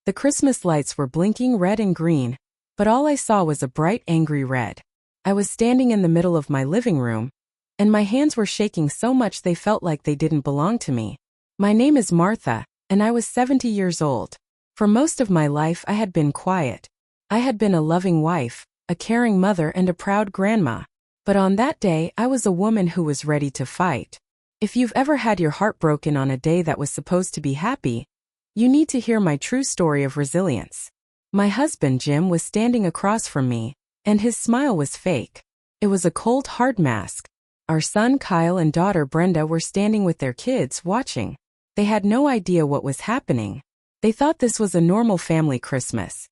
The Christmas lights were blinking red and green, but all I saw was a bright, angry red. I was standing in the middle of my living room, and my hands were shaking so much they felt like they didn't belong to me. My name is Martha, and I was 70 years old. For most of my life I had been quiet. I had been a loving wife, a caring mother and a proud grandma. But on that day I was a woman who was ready to fight. If you've ever had your heart broken on a day that was supposed to be happy, you need to hear my true story of resilience. My husband Jim was standing across from me, and his smile was fake. It was a cold, hard mask. Our son Kyle and daughter Brenda were standing with their kids watching. They had no idea what was happening. They thought this was a normal family Christmas.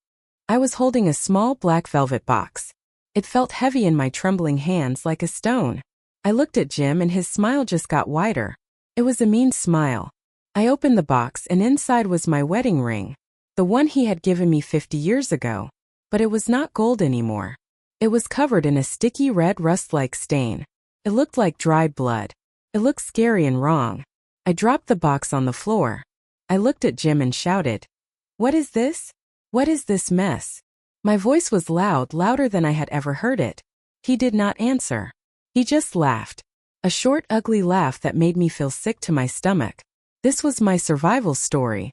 I was holding a small black velvet box. It felt heavy in my trembling hands like a stone. I looked at Jim and his smile just got wider. It was a mean smile. I opened the box and inside was my wedding ring, the one he had given me 50 years ago. But it was not gold anymore. It was covered in a sticky red rust-like stain. It looked like dried blood. It looked scary and wrong. I dropped the box on the floor. I looked at Jim and shouted, "What is this? What is this mess?" My voice was loud, louder than I had ever heard it. He did not answer. He just laughed. A short, ugly laugh that made me feel sick to my stomach. This was my survival story.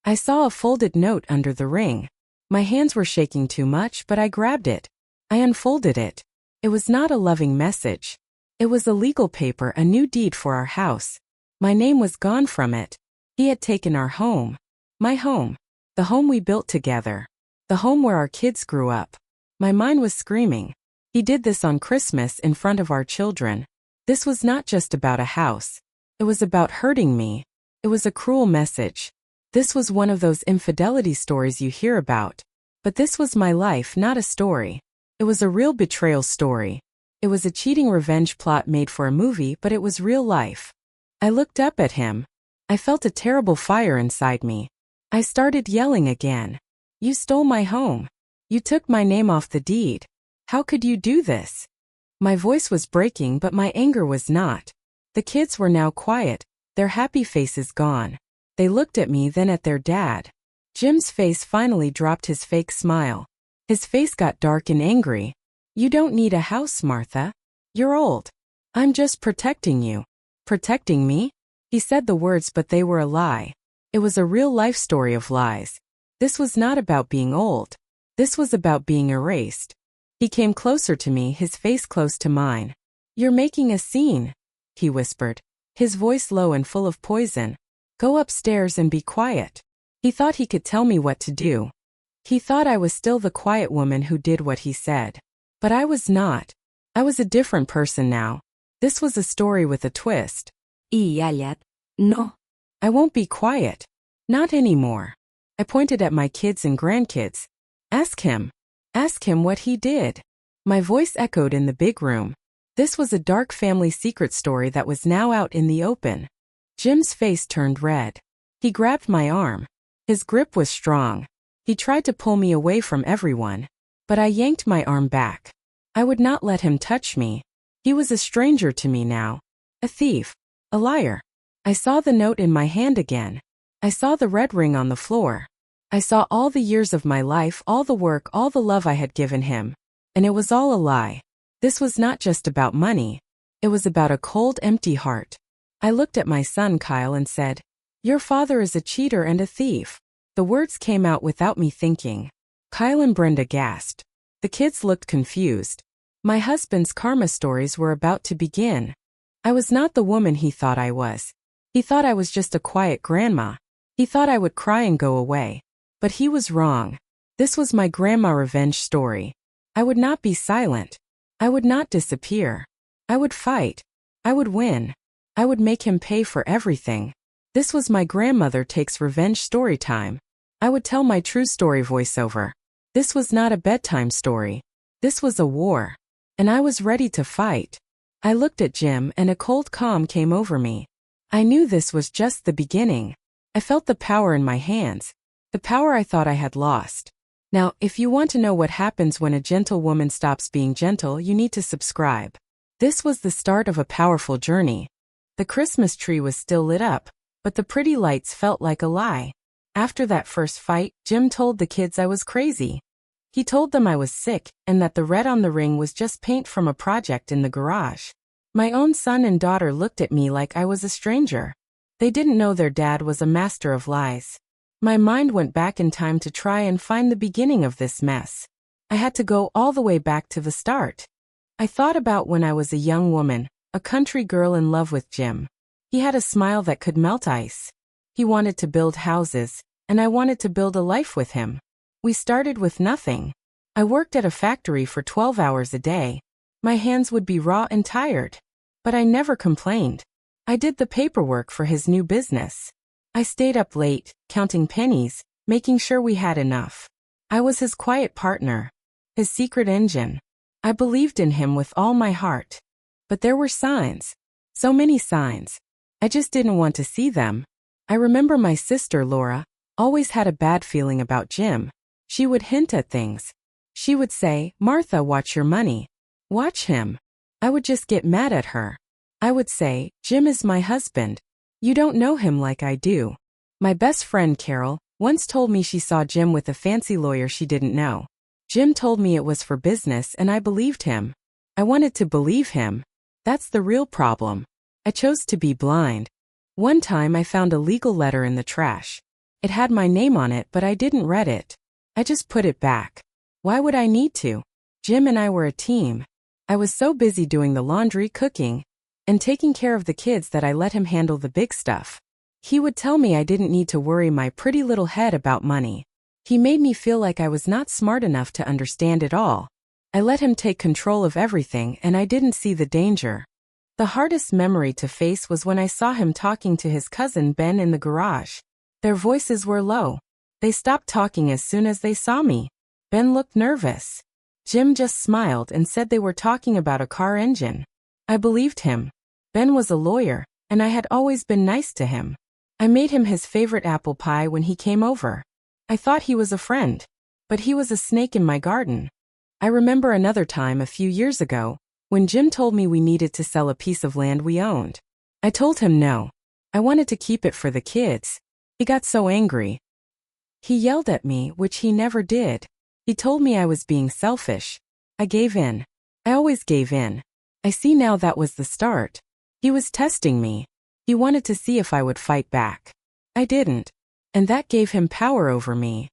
I saw a folded note under the ring. My hands were shaking too much, but I grabbed it. I unfolded it. It was not a loving message. It was a legal paper, a new deed for our house. My name was gone from it. He had taken our home. My home. The home we built together. The home where our kids grew up. My mind was screaming. He did this on Christmas in front of our children. This was not just about a house. It was about hurting me. It was a cruel message. This was one of those infidelity stories you hear about. But this was my life, not a story. It was a real betrayal story. It was a cheating revenge plot made for a movie, but it was real life. I looked up at him. I felt a terrible fire inside me. I started yelling again. "You stole my home. You took my name off the deed. How could you do this?" My voice was breaking, but my anger was not. The kids were now quiet, their happy faces gone. They looked at me, then at their dad. Jim's face finally dropped his fake smile. His face got dark and angry. "You don't need a house, Martha. You're old. I'm just protecting you." "Protecting me?" He said the words, but they were a lie. It was a real-life story of lies. This was not about being old. This was about being erased. He came closer to me, his face close to mine. "You're making a scene," he whispered, his voice low and full of poison. "Go upstairs and be quiet." He thought he could tell me what to do. He thought I was still the quiet woman who did what he said. But I was not. I was a different person now. This was a story with a twist. No. I won't be quiet. Not anymore. I pointed at my kids and grandkids. Ask him. Ask him what he did. My voice echoed in the big room. This was a dark family secret story that was now out in the open. Jim's face turned red. He grabbed my arm. His grip was strong. He tried to pull me away from everyone. But I yanked my arm back. I would not let him touch me. He was a stranger to me now. A thief. A liar. I saw the note in my hand again. I saw the red ring on the floor. I saw all the years of my life, all the work, all the love I had given him. And it was all a lie. This was not just about money. It was about a cold, empty heart. I looked at my son Kyle and said, "Your father is a cheater and a thief." The words came out without me thinking. Kyle and Brenda gasped. The kids looked confused. My husband's karma stories were about to begin. I was not the woman he thought I was. He thought I was just a quiet grandma. He thought I would cry and go away. But he was wrong. This was my grandma revenge story. I would not be silent. I would not disappear. I would fight. I would win. I would make him pay for everything. This was my grandmother takes revenge story time. I would tell my true story voiceover. This was not a bedtime story. This was a war. And I was ready to fight. I looked at Jim and a cold calm came over me. I knew this was just the beginning. I felt the power in my hands. The power I thought I had lost. Now, if you want to know what happens when a gentle woman stops being gentle, you need to subscribe. This was the start of a powerful journey. The Christmas tree was still lit up, but the pretty lights felt like a lie. After that first fight, Jim told the kids I was crazy. He told them I was sick and that the red on the ring was just paint from a project in the garage. My own son and daughter looked at me like I was a stranger. They didn't know their dad was a master of lies. My mind went back in time to try and find the beginning of this mess. I had to go all the way back to the start. I thought about when I was a young woman, a country girl in love with Jim. He had a smile that could melt ice. He wanted to build houses, and I wanted to build a life with him. We started with nothing. I worked at a factory for 12 hours a day. My hands would be raw and tired. But I never complained. I did the paperwork for his new business. I stayed up late, counting pennies, making sure we had enough. I was his quiet partner, his secret engine. I believed in him with all my heart. But there were signs. So many signs. I just didn't want to see them. I remember my sister Laura always had a bad feeling about Jim. She would hint at things. She would say, "Martha, watch your money. Watch him." I would just get mad at her. I would say, "Jim is my husband. You don't know him like I do." My best friend Carol once told me she saw Jim with a fancy lawyer she didn't know. Jim told me it was for business and I believed him. I wanted to believe him. That's the real problem. I chose to be blind. One time I found a legal letter in the trash. It had my name on it, but I didn't read it. I just put it back. Why would I need to? Jim and I were a team. I was so busy doing the laundry, cooking, and taking care of the kids that I let him handle the big stuff. He would tell me I didn't need to worry my pretty little head about money. He made me feel like I was not smart enough to understand it all. I let him take control of everything and I didn't see the danger. The hardest memory to face was when I saw him talking to his cousin Ben in the garage. Their voices were low. They stopped talking as soon as they saw me. Ben looked nervous. Jim just smiled and said they were talking about a car engine. I believed him. Ben was a lawyer, and I had always been nice to him. I made him his favorite apple pie when he came over. I thought he was a friend. But he was a snake in my garden. I remember another time a few years ago, when Jim told me we needed to sell a piece of land we owned. I told him no. I wanted to keep it for the kids. He got so angry. He yelled at me, which he never did. He told me I was being selfish. I gave in. I always gave in. I see now that was the start. He was testing me. He wanted to see if I would fight back. I didn't. And that gave him power over me.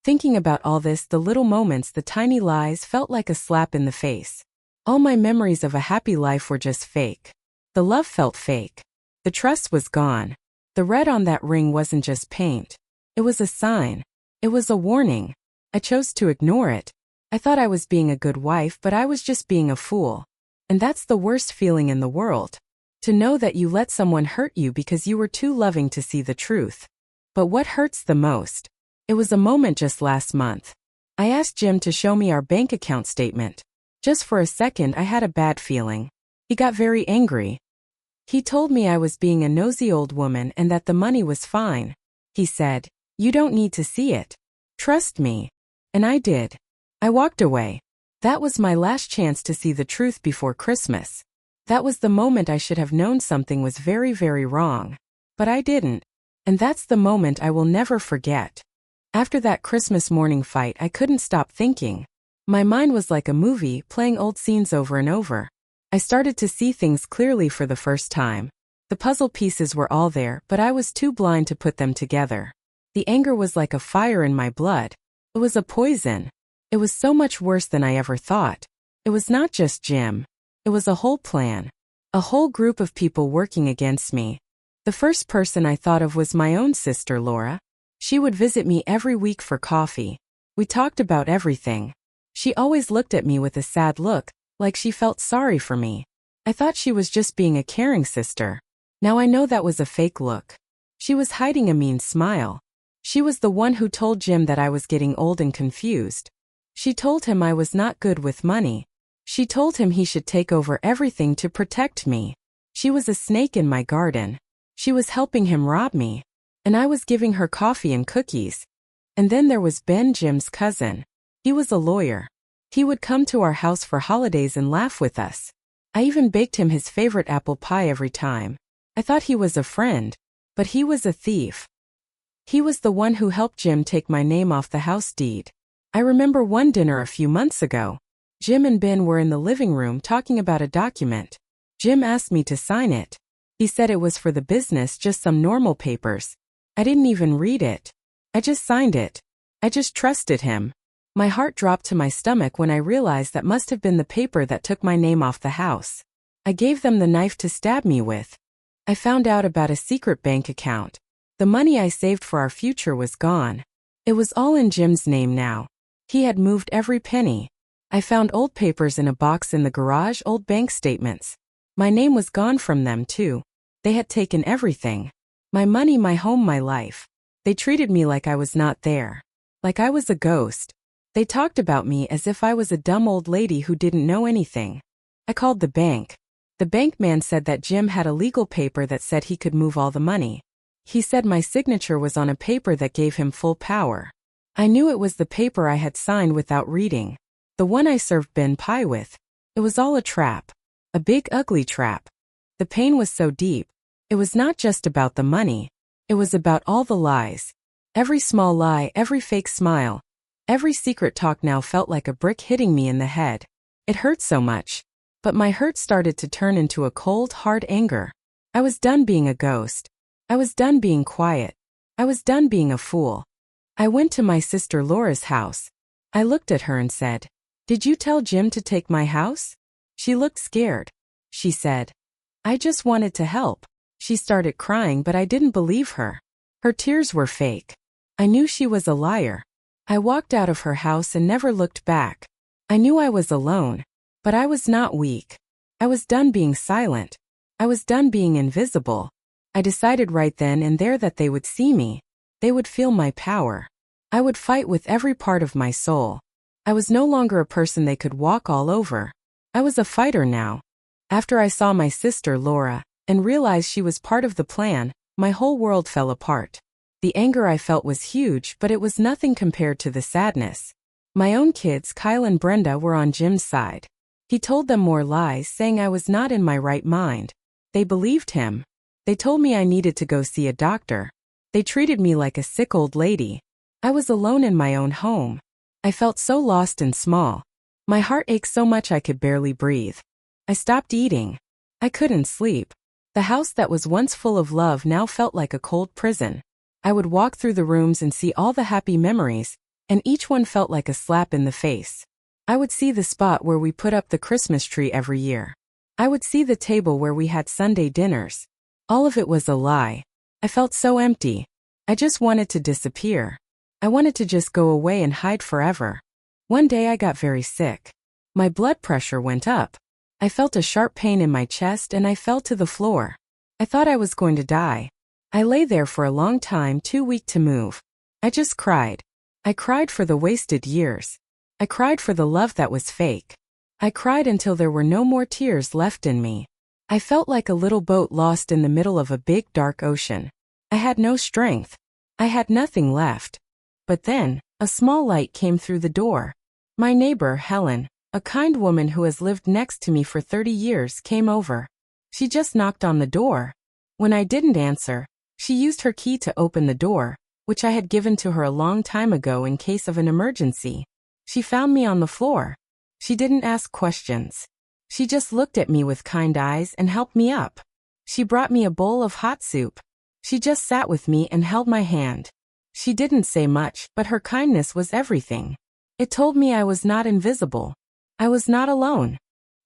Thinking about all this, the little moments, the tiny lies felt like a slap in the face. All my memories of a happy life were just fake. The love felt fake. The trust was gone. The red on that ring wasn't just paint. It was a sign. It was a warning. I chose to ignore it. I thought I was being a good wife, but I was just being a fool. And that's the worst feeling in the world. To know that you let someone hurt you because you were too loving to see the truth. But what hurts the most? It was a moment just last month. I asked Jim to show me our bank account statement. Just for a second I had a bad feeling. He got very angry. He told me I was being a nosy old woman and that the money was fine. He said, "You don't need to see it. Trust me." And I did. I walked away. That was my last chance to see the truth before Christmas. That was the moment I should have known something was very, very wrong. But I didn't. And that's the moment I will never forget. After that Christmas morning fight, I couldn't stop thinking. My mind was like a movie, playing old scenes over and over. I started to see things clearly for the first time. The puzzle pieces were all there, but I was too blind to put them together. The anger was like a fire in my blood. It was a poison. It was so much worse than I ever thought. It was not just Jim. It was a whole plan. A whole group of people working against me. The first person I thought of was my own sister Laura. She would visit me every week for coffee. We talked about everything. She always looked at me with a sad look, like she felt sorry for me. I thought she was just being a caring sister. Now I know that was a fake look. She was hiding a mean smile. She was the one who told Jim that I was getting old and confused. She told him I was not good with money. She told him he should take over everything to protect me. She was a snake in my garden. She was helping him rob me. And I was giving her coffee and cookies. And then there was Ben, Jim's cousin. He was a lawyer. He would come to our house for holidays and laugh with us. I even baked him his favorite apple pie every time. I thought he was a friend, but he was a thief. He was the one who helped Jim take my name off the house deed. I remember one dinner a few months ago. Jim and Ben were in the living room talking about a document. Jim asked me to sign it. He said it was for the business, just some normal papers. I didn't even read it. I just signed it. I just trusted him. My heart dropped to my stomach when I realized that must have been the paper that took my name off the house. I gave them the knife to stab me with. I found out about a secret bank account. The money I saved for our future was gone. It was all in Jim's name now. He had moved every penny. I found old papers in a box in the garage, old bank statements. My name was gone from them too. They had taken everything. My money, my home, my life. They treated me like I was not there. Like I was a ghost. They talked about me as if I was a dumb old lady who didn't know anything. I called the bank. The bank man said that Jim had a legal paper that said he could move all the money. He said my signature was on a paper that gave him full power. I knew it was the paper I had signed without reading. The one I served Ben pie with. It was all a trap. A big ugly trap. The pain was so deep. It was not just about the money. It was about all the lies. Every small lie, every fake smile. Every secret talk now felt like a brick hitting me in the head. It hurt so much. But my hurt started to turn into a cold, hard anger. I was done being a ghost. I was done being quiet. I was done being a fool. I went to my sister Laura's house. I looked at her and said, "Did you tell Jim to take my house?" She looked scared. She said, "I just wanted to help." She started crying, but I didn't believe her. Her tears were fake. I knew she was a liar. I walked out of her house and never looked back. I knew I was alone, but I was not weak. I was done being silent. I was done being invisible. I decided right then and there that they would see me. They would feel my power. I would fight with every part of my soul. I was no longer a person they could walk all over. I was a fighter now. After I saw my sister Laura, and realized she was part of the plan, my whole world fell apart. The anger I felt was huge, but it was nothing compared to the sadness. My own kids, Kyle and Brenda, were on Jim's side. He told them more lies, saying I was not in my right mind. They believed him. They told me I needed to go see a doctor. They treated me like a sick old lady. I was alone in my own home. I felt so lost and small. My heart ached so much I could barely breathe. I stopped eating. I couldn't sleep. The house that was once full of love now felt like a cold prison. I would walk through the rooms and see all the happy memories, and each one felt like a slap in the face. I would see the spot where we put up the Christmas tree every year. I would see the table where we had Sunday dinners. All of it was a lie. I felt so empty. I just wanted to disappear. I wanted to just go away and hide forever. One day I got very sick. My blood pressure went up. I felt a sharp pain in my chest and I fell to the floor. I thought I was going to die. I lay there for a long time, too weak to move. I just cried. I cried for the wasted years. I cried for the love that was fake. I cried until there were no more tears left in me. I felt like a little boat lost in the middle of a big dark ocean. I had no strength. I had nothing left. But then, a small light came through the door. My neighbor, Helen, a kind woman who has lived next to me for 30 years, came over. She just knocked on the door. When I didn't answer, she used her key to open the door, which I had given to her a long time ago in case of an emergency. She found me on the floor. She didn't ask questions. She just looked at me with kind eyes and helped me up. She brought me a bowl of hot soup. She just sat with me and held my hand. She didn't say much, but her kindness was everything. It told me I was not invisible. I was not alone.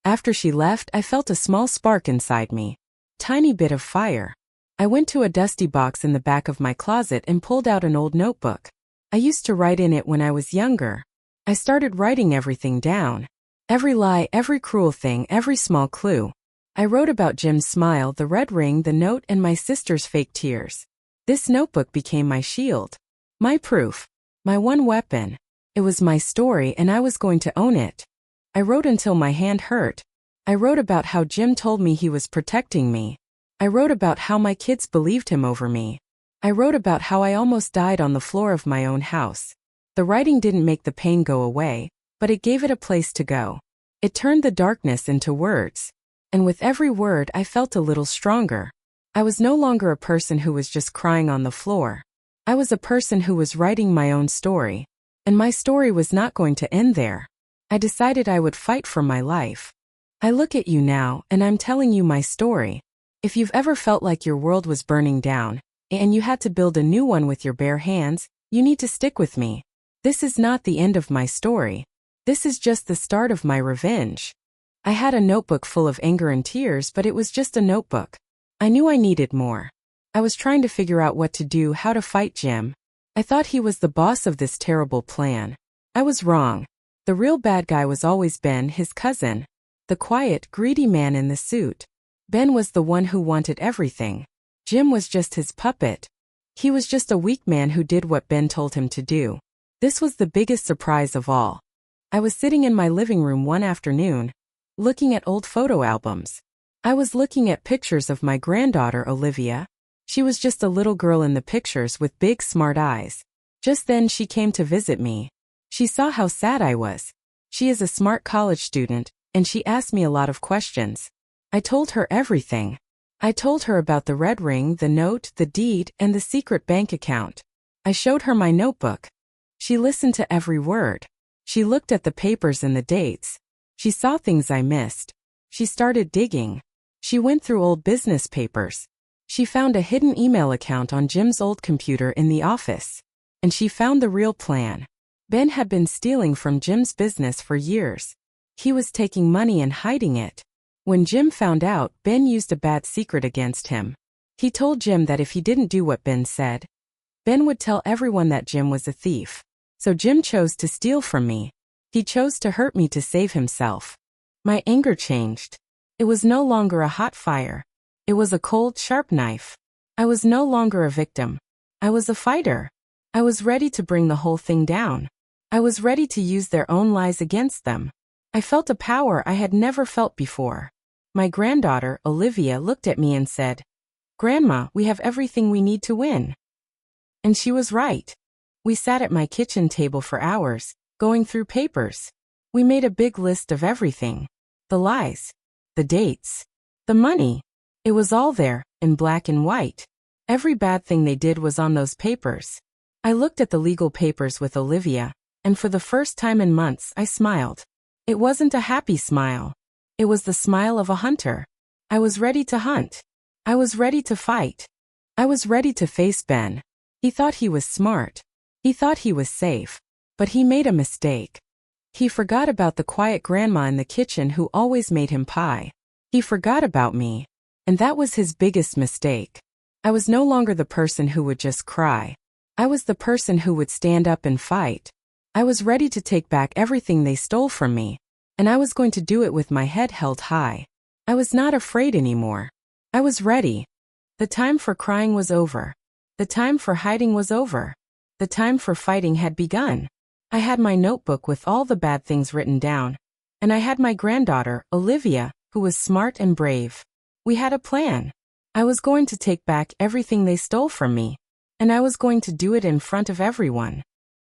After she left, I felt a small spark inside me. Tiny bit of fire. I went to a dusty box in the back of my closet and pulled out an old notebook. I used to write in it when I was younger. I started writing everything down. Every lie, every cruel thing, every small clue. I wrote about Jim's smile, the red ring, the note, and my sister's fake tears. This notebook became my shield. My proof. My one weapon. It was my story and I was going to own it. I wrote until my hand hurt. I wrote about how Jim told me he was protecting me. I wrote about how my kids believed him over me. I wrote about how I almost died on the floor of my own house. The writing didn't make the pain go away, but it gave it a place to go. It turned the darkness into words. And with every word I felt a little stronger. I was no longer a person who was just crying on the floor. I was a person who was writing my own story, and my story was not going to end there. I decided I would fight for my life. I look at you now, and I'm telling you my story. If you've ever felt like your world was burning down, and you had to build a new one with your bare hands, you need to stick with me. This is not the end of my story. This is just the start of my revenge. I had a notebook full of anger and tears, but it was just a notebook. I knew I needed more. I was trying to figure out what to do, how to fight Jim. I thought he was the boss of this terrible plan. I was wrong. The real bad guy was always Ben, his cousin. The quiet, greedy man in the suit. Ben was the one who wanted everything. Jim was just his puppet. He was just a weak man who did what Ben told him to do. This was the biggest surprise of all. I was sitting in my living room one afternoon, looking at old photo albums. I was looking at pictures of my granddaughter Olivia. She was just a little girl in the pictures with big smart eyes. Just then she came to visit me. She saw how sad I was. She is a smart college student, and she asked me a lot of questions. I told her everything. I told her about the red ring, the note, the deed, and the secret bank account. I showed her my notebook. She listened to every word. She looked at the papers and the dates. She saw things I missed. She started digging. She went through old business papers. She found a hidden email account on Jim's old computer in the office. And she found the real plan. Ben had been stealing from Jim's business for years. He was taking money and hiding it. When Jim found out, Ben used a bad secret against him. He told Jim that if he didn't do what Ben said, Ben would tell everyone that Jim was a thief. So Jim chose to steal from me. He chose to hurt me to save himself. My anger changed. It was no longer a hot fire. It was a cold, sharp knife. I was no longer a victim. I was a fighter. I was ready to bring the whole thing down. I was ready to use their own lies against them. I felt a power I had never felt before. My granddaughter, Olivia, looked at me and said, "Grandma, we have everything we need to win." And she was right. We sat at my kitchen table for hours, going through papers. We made a big list of everything. The lies. The dates. The money. It was all there, in black and white. Every bad thing they did was on those papers. I looked at the legal papers with Olivia, and for the first time in months I smiled. It wasn't a happy smile. It was the smile of a hunter. I was ready to hunt. I was ready to fight. I was ready to face Ben. He thought he was smart. He thought he was safe. But he made a mistake. He forgot about the quiet grandma in the kitchen who always made him pie. He forgot about me. And that was his biggest mistake. I was no longer the person who would just cry. I was the person who would stand up and fight. I was ready to take back everything they stole from me. And I was going to do it with my head held high. I was not afraid anymore. I was ready. The time for crying was over. The time for hiding was over. The time for fighting had begun. I had my notebook with all the bad things written down. And I had my granddaughter, Olivia, who was smart and brave. We had a plan. I was going to take back everything they stole from me. And I was going to do it in front of everyone.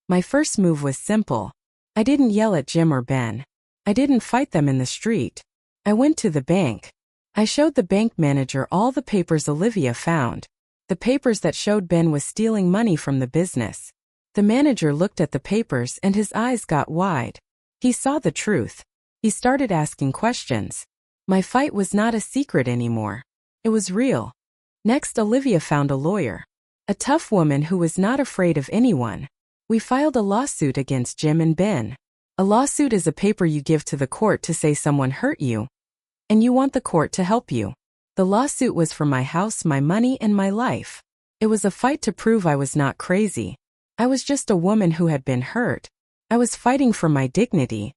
My first move was simple. I didn't yell at Jim or Ben. I didn't fight them in the street. I went to the bank. I showed the bank manager all the papers Olivia found. The papers that showed Ben was stealing money from the business. The manager looked at the papers and his eyes got wide. He saw the truth. He started asking questions. My fight was not a secret anymore. It was real. Next, Olivia found a lawyer. A tough woman who was not afraid of anyone. We filed a lawsuit against Jim and Ben. A lawsuit is a paper you give to the court to say someone hurt you, and you want the court to help you. The lawsuit was for my house, my money, and my life. It was a fight to prove I was not crazy. I was just a woman who had been hurt. I was fighting for my dignity.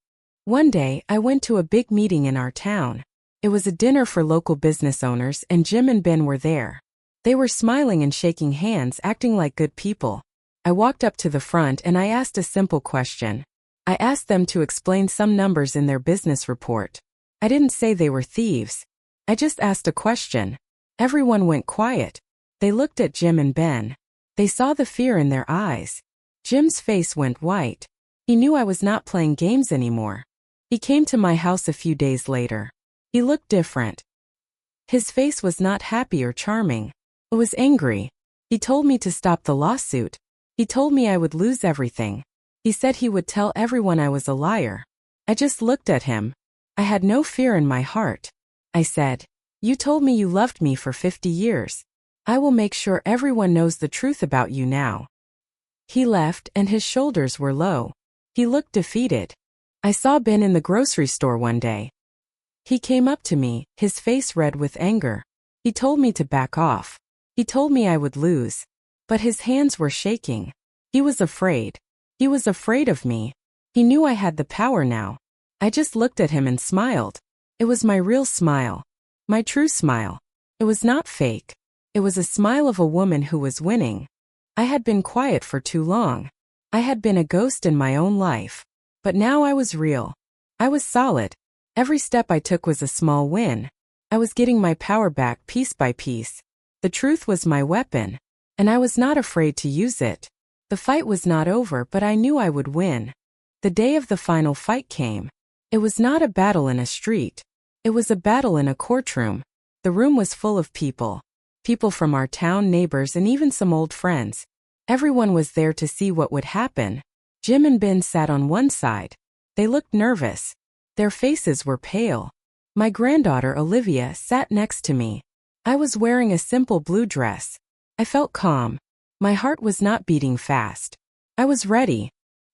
One day, I went to a big meeting in our town. It was a dinner for local business owners, and Jim and Ben were there. They were smiling and shaking hands, acting like good people. I walked up to the front and I asked a simple question. I asked them to explain some numbers in their business report. I didn't say they were thieves. I just asked a question. Everyone went quiet. They looked at Jim and Ben. They saw the fear in their eyes. Jim's face went white. He knew I was not playing games anymore. He came to my house a few days later. He looked different. His face was not happy or charming. It was angry. He told me to stop the lawsuit. He told me I would lose everything. He said he would tell everyone I was a liar. I just looked at him. I had no fear in my heart. I said, "You told me you loved me for 50 years. I will make sure everyone knows the truth about you now." He left and his shoulders were low. He looked defeated. I saw Ben in the grocery store one day. He came up to me, his face red with anger. He told me to back off. He told me I would lose. But his hands were shaking. He was afraid. He was afraid of me. He knew I had the power now. I just looked at him and smiled. It was my real smile. My true smile. It was not fake. It was a smile of a woman who was winning. I had been quiet for too long. I had been a ghost in my own life. But now I was real. I was solid. Every step I took was a small win. I was getting my power back piece by piece. The truth was my weapon. And I was not afraid to use it. The fight was not over, but I knew I would win. The day of the final fight came. It was not a battle in a street. It was a battle in a courtroom. The room was full of people. People from our town, neighbors, and even some old friends. Everyone was there to see what would happen. Jim and Ben sat on one side. They looked nervous. Their faces were pale. My granddaughter Olivia sat next to me. I was wearing a simple blue dress. I felt calm. My heart was not beating fast. I was ready.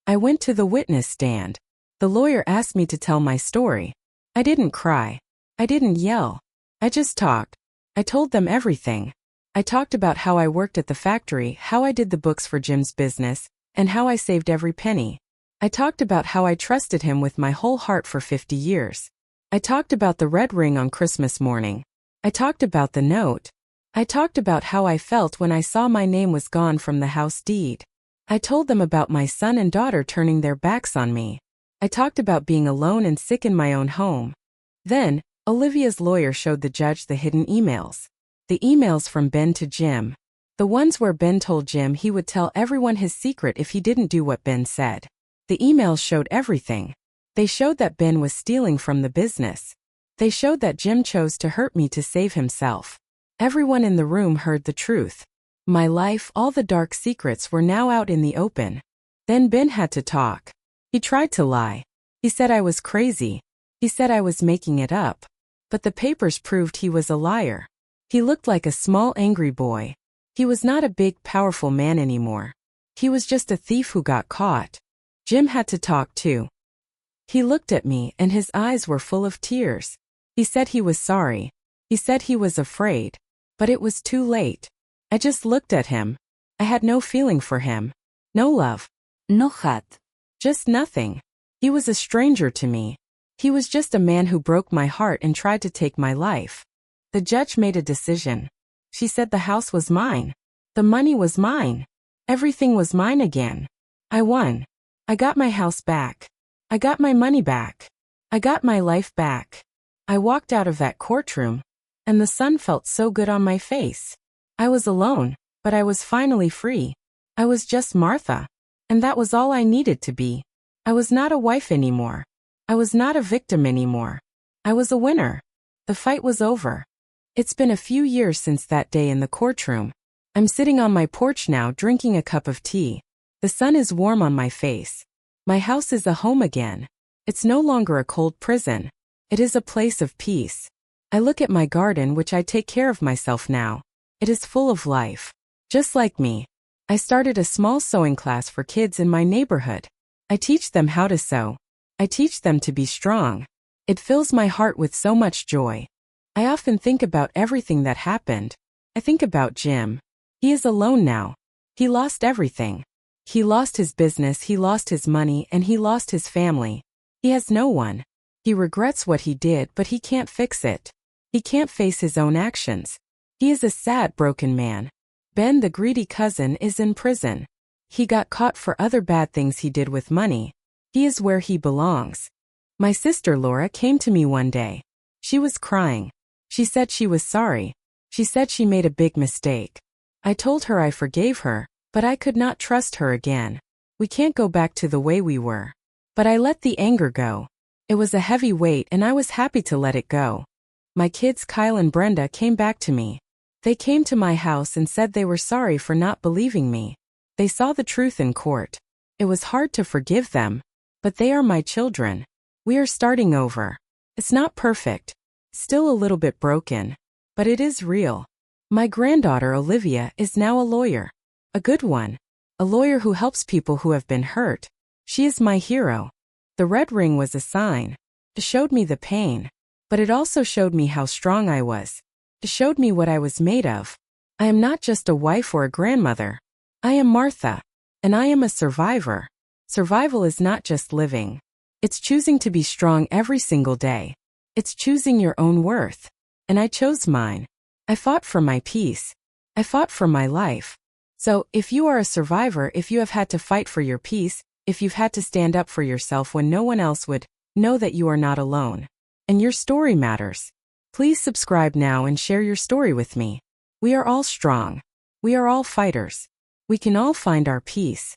I went to the witness stand. The lawyer asked me to tell my story. I didn't cry. I didn't yell. I just talked. I told them everything. I talked about how I worked at the factory, how I did the books for Jim's business, and how I saved every penny. I talked about how I trusted him with my whole heart for 50 years. I talked about the red ring on Christmas morning. I talked about the note. I talked about how I felt when I saw my name was gone from the house deed. I told them about my son and daughter turning their backs on me. I talked about being alone and sick in my own home. Then, Olivia's lawyer showed the judge the hidden emails. The emails from Ben to Jim. The ones where Ben told Jim he would tell everyone his secret if he didn't do what Ben said. The emails showed everything. They showed that Ben was stealing from the business. They showed that Jim chose to hurt me to save himself. Everyone in the room heard the truth. My life, all the dark secrets were now out in the open. Then Ben had to talk. He tried to lie. He said I was crazy. He said I was making it up. But the papers proved he was a liar. He looked like a small angry boy. He was not a big, powerful man anymore. He was just a thief who got caught. Jim had to talk too. He looked at me and his eyes were full of tears. He said he was sorry. He said he was afraid. But it was too late. I just looked at him. I had no feeling for him. No love. No hat. Just nothing. He was a stranger to me. He was just a man who broke my heart and tried to take my life. The judge made a decision. She said the house was mine. The money was mine. Everything was mine again. I won. I got my house back. I got my money back. I got my life back. I walked out of that courtroom, and the sun felt so good on my face. I was alone, but I was finally free. I was just Martha. And that was all I needed to be. I was not a wife anymore. I was not a victim anymore. I was a winner. The fight was over. It's been a few years since that day in the courtroom. I'm sitting on my porch now drinking a cup of tea. The sun is warm on my face. My house is a home again. It's no longer a cold prison. It is a place of peace. I look at my garden, which I take care of myself now. It is full of life. Just like me. I started a small sewing class for kids in my neighborhood. I teach them how to sew. I teach them to be strong. It fills my heart with so much joy. I often think about everything that happened. I think about Jim. He is alone now. He lost everything. He lost his business, he lost his money, and he lost his family. He has no one. He regrets what he did, but he can't fix it. He can't face his own actions. He is a sad, broken man. Ben, the greedy cousin, is in prison. He got caught for other bad things he did with money. He is where he belongs. My sister Laura came to me one day. She was crying. She said she was sorry. She said she made a big mistake. I told her I forgave her, but I could not trust her again. We can't go back to the way we were. But I let the anger go. It was a heavy weight and I was happy to let it go. My kids Kyle and Brenda came back to me. They came to my house and said they were sorry for not believing me. They saw the truth in court. It was hard to forgive them, but they are my children. We are starting over. It's not perfect. Still a little bit broken. But it is real. My granddaughter Olivia is now a lawyer. A good one. A lawyer who helps people who have been hurt. She is my hero. The red ring was a sign. It showed me the pain. But it also showed me how strong I was. It showed me what I was made of. I am not just a wife or a grandmother. I am Martha. And I am a survivor. Survival is not just living. It's choosing to be strong every single day. It's choosing your own worth. And I chose mine. I fought for my peace. I fought for my life. So, if you are a survivor, if you have had to fight for your peace, if you've had to stand up for yourself when no one else would, know that you are not alone. And your story matters. Please subscribe now and share your story with me. We are all strong. We are all fighters. We can all find our peace.